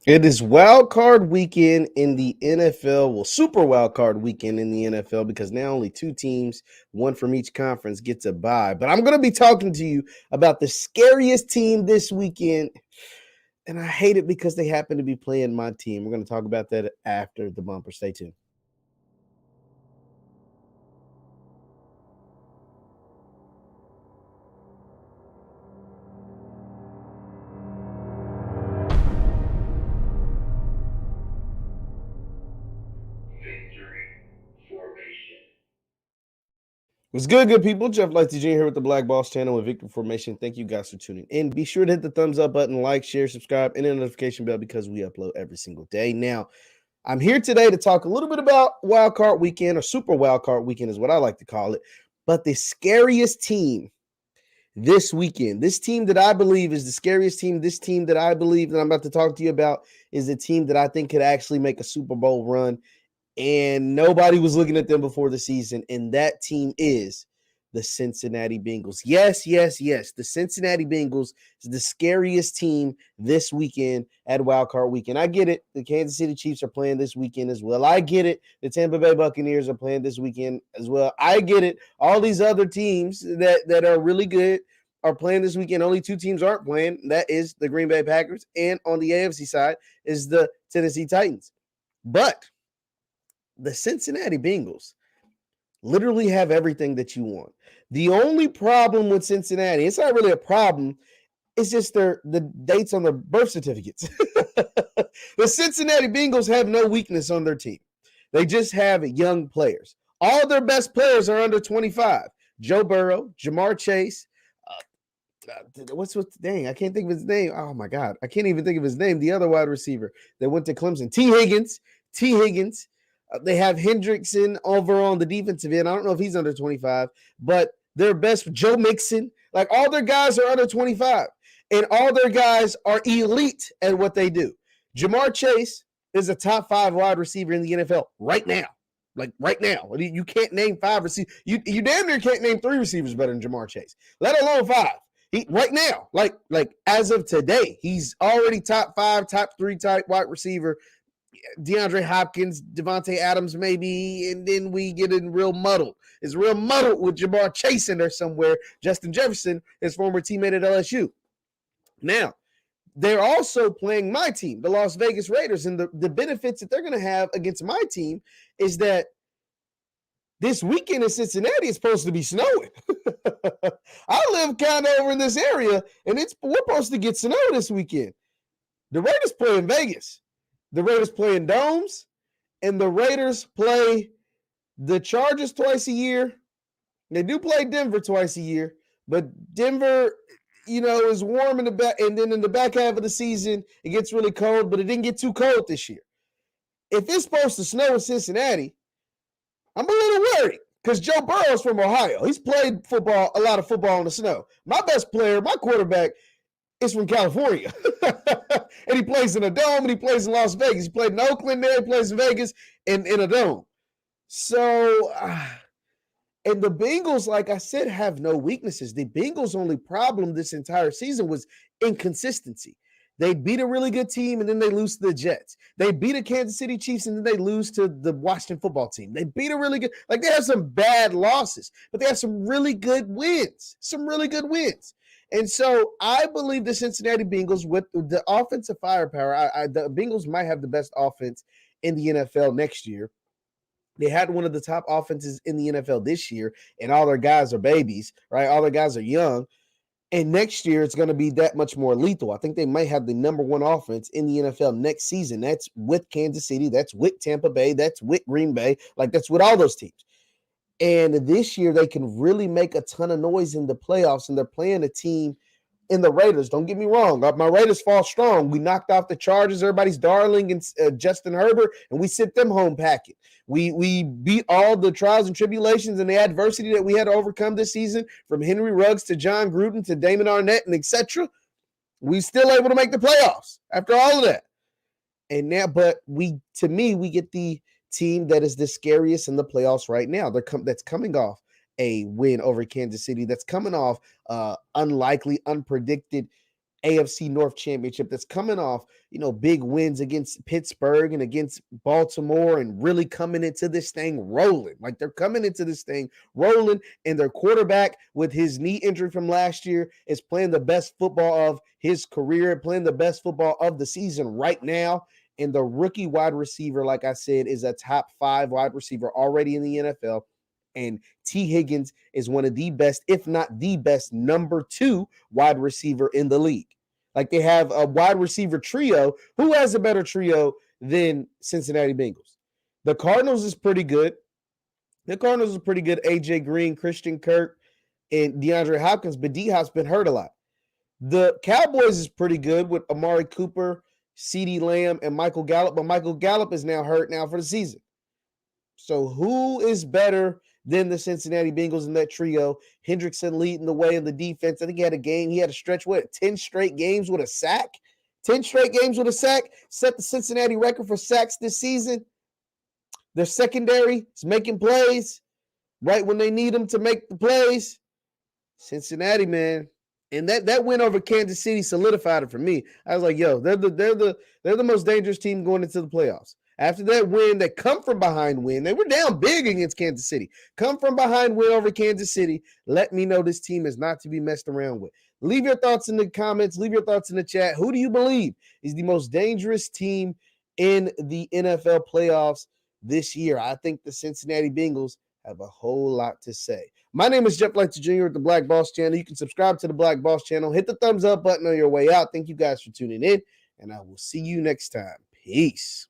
It is wild card weekend in the NFL. Well, super wild card weekend in the NFL because now only two teams, one from each conference, gets a bye. But I'm going to be talking to you about the scariest team this weekend. And I hate it because they happen to be playing my team. We're going to talk about that after the bumper. Stay tuned. What's good people? Jeff Lightsy Jr. here with the Black Boss channel with Victory Formation. Thank you guys for tuning in. Be sure to hit the thumbs up button, like, share, subscribe, and the notification bell because we upload every single day. Now, I'm here today to talk a little bit about Wild Card Weekend, or Super Wild Card Weekend is what I like to call it. But the scariest team this weekend, this team that I believe is the scariest team, this team that I believe that I'm about to talk to you about is a team that I think could actually make a Super Bowl run. And nobody was looking at them before the season, and that team is the Cincinnati Bengals. Yes. The Cincinnati Bengals is the scariest team this weekend at Wild Card Weekend. I get it. The Kansas City Chiefs are playing this weekend as well. I get it. The Tampa Bay Buccaneers are playing this weekend as well. I get it. All these other teams that are really good are playing this weekend. Only two teams aren't playing. That is the Green Bay Packers, and on the AFC side is the Tennessee Titans. But the Cincinnati Bengals literally have everything that you want. The only problem with Cincinnati, it's not really a problem, it's just the dates on their birth certificates. The Cincinnati Bengals have no weakness on their team. They just have young players. All their best players are under 25. Joe Burrow, Jamar Chase, I can't think of his name. Oh my God, I can't even think of his name. The other wide receiver that went to Clemson, T. Higgins. They have Hendrickson over on the defensive end. I don't know if he's under 25, but their best, Joe Mixon, like all their guys are under 25, and all their guys are elite at what they do. Jamar Chase is a top 5 wide receiver in the NFL right now. Like right now, you can't name 5 receivers. You damn near can't name 3 receivers better than Jamar Chase, let alone 5. He right now, like as of today, he's already top 5, top 3 type wide receiver. DeAndre Hopkins, Devontae Adams, maybe, and then we get in real muddled. It's real muddled with Jamar Chase in there somewhere. Justin Jefferson, his former teammate at LSU. Now, they're also playing my team, the Las Vegas Raiders, and the benefits that they're going to have against my team is that this weekend in Cincinnati is supposed to be snowing. I live kind of over in this area, and we're supposed to get snow this weekend. The Raiders play in Vegas. The Raiders play in domes, and the Raiders play the Chargers twice a year. They do play Denver twice a year, but Denver, is warm in the back, and then in the back half of the season, it gets really cold, but it didn't get too cold this year. If it's supposed to snow in Cincinnati, I'm a little worried because Joe Burrow is from Ohio. He's played a lot of football in the snow. My best player, my quarterback, is from California. And he plays in a dome, and he plays in Las Vegas. He played in Oakland there, he plays in Vegas, and in a dome. So, and the Bengals, like I said, have no weaknesses. The Bengals' only problem this entire season was inconsistency. They beat a really good team, and then they lose to the Jets. They beat a Kansas City Chiefs, and then they lose to the Washington football team. They beat a really good, they have some bad losses, but they have some really good wins. And so I believe the Cincinnati Bengals, with the offensive firepower, the Bengals might have the best offense in the NFL next year. They had one of the top offenses in the NFL this year, and all their guys are babies, right? All their guys are young. And next year, it's going to be that much more lethal. I think they might have the number 1 offense in the NFL next season. That's with Kansas City. That's with Tampa Bay. That's with Green Bay. That's with all those teams. And this year, they can really make a ton of noise in the playoffs, and they're playing a team in the Raiders. Don't get me wrong. My Raiders fall strong. We knocked off the Chargers, everybody's darling, and Justin Herbert, and we sent them home packing. We beat all the trials and tribulations and the adversity that we had to overcome this season, from Henry Ruggs to John Gruden to Damon Arnett and etc. We still able to make the playoffs after all of that. And now, but we get the team that is the scariest in the playoffs right now. That's coming off a win over Kansas City. That's coming off unlikely, unpredicted AFC North Championship that's coming off, big wins against Pittsburgh and against Baltimore and really coming into this thing rolling. Like they're coming into this thing rolling, and their quarterback with his knee injury from last year is playing the best football of his career, playing the best football of the season right now. And the rookie wide receiver, like I said, is a top 5 wide receiver already in the NFL. And T. Higgins is one of the best, if not the best, number 2 wide receiver in the league. Like they have a wide receiver trio. Who has a better trio than Cincinnati Bengals? The Cardinals is pretty good. AJ Green, Christian Kirk, and DeAndre Hopkins, but D-Hop's been hurt a lot. The Cowboys is pretty good with Amari Cooper, CeeDee Lamb, and Michael Gallup, but Michael Gallup is now hurt now for the season. So who is better than the Cincinnati Bengals in that trio? Hendrickson leading the way in the defense. I think he had a stretch, 10 straight games with a sack? 10 straight games with a sack, set the Cincinnati record for sacks this season. Their secondary is making plays right when they need them to make the plays. Cincinnati, man. And that win over Kansas City solidified it for me. I was like, yo, they're the most dangerous team going into the playoffs. After that win, they come from behind win. They were down big against Kansas City. Come from behind win over Kansas City. Let me know this team is not to be messed around with. Leave your thoughts in the comments. Leave your thoughts in the chat. Who do you believe is the most dangerous team in the NFL playoffs this year? I think the Cincinnati Bengals have a whole lot to say. My name is Jeff Lightsy Jr. at the Black Boss Channel. You can subscribe to the Black Boss Channel. Hit the thumbs up button on your way out. Thank you guys for tuning in, and I will see you next time. Peace.